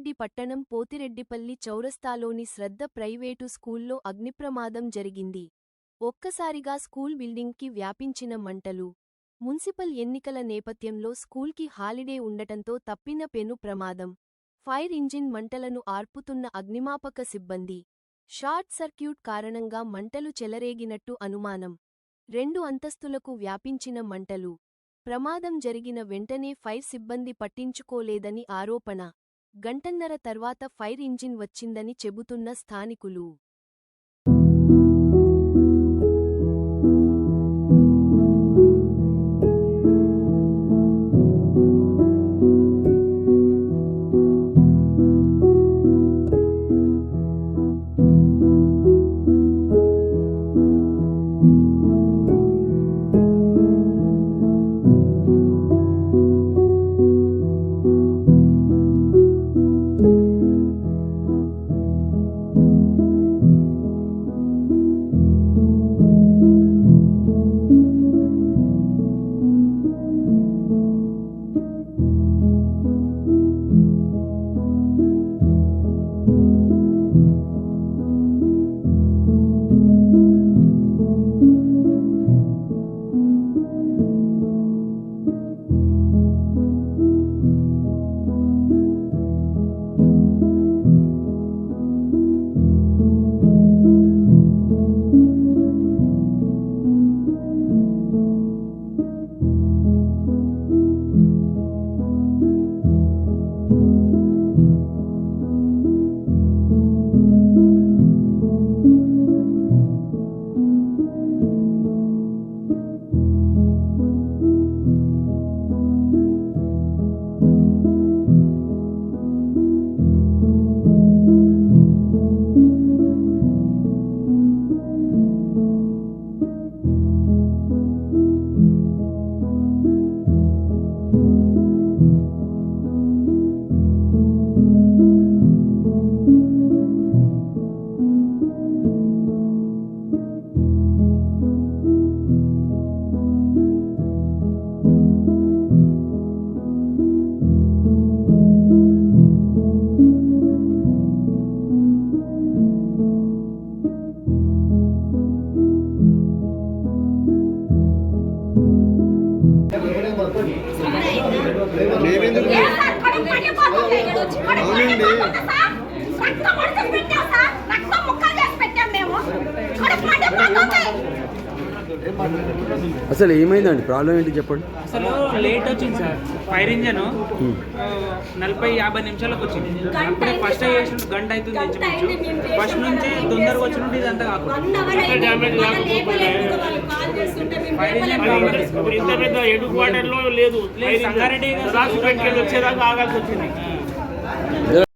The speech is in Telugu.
రంగారెడ్డి పట్టణం పోతిరెడ్డిపల్లి చౌరస్తాలోని శ్రద్ధ ప్రైవేటు స్కూల్లో అగ్నిప్రమాదం జరిగింది. ఒక్కసారిగా స్కూల్ బిల్డింగ్కి వ్యాపించిన మంటలు. మున్సిపల్ ఎన్నికల నేపథ్యంలో స్కూల్కి హాలిడే ఉండటంతో తప్పిన పెను ప్రమాదం. ఫైర్ ఇంజిన్ మంటలను ఆర్పుతున్న అగ్నిమాపక సిబ్బంది. షార్ట్ సర్క్యూట్ కారణంగా మంటలు చెలరేగినట్టు అనుమానం. 2 అంతస్తులకు వ్యాపించిన మంటలు. ప్రమాదం జరిగిన వెంటనే ఫైర్ సిబ్బంది పట్టించుకోలేదని ఆరోపణ. గంటన్నర తర్వాత ఫైర్ ఇంజిన్ వచ్చిందని చెబుతున్న స్థానికులు. అసలు ఏమైందండి? ప్రాబ్లం ఏంటి చెప్పండి. అసలు లేట్ వచ్చింది సార్. ఫైర్ ఇంజన్ 40-50 నిమిషాలకు వచ్చింది. అప్పుడే ఫస్ట్ చేసిన గంట అవుతుంది ఇంచుమించు. ఫస్ట్ నుంచి తొందరగా వచ్చినట్టు ఇదంతా కాకుండా ఫైర్ ఇంజన్ ఇంత పెద్ద హెడ్ క్వార్టర్ లో లేదు. సంగారెడ్డి వచ్చేదాకా ఆగాల్సి వచ్చింది.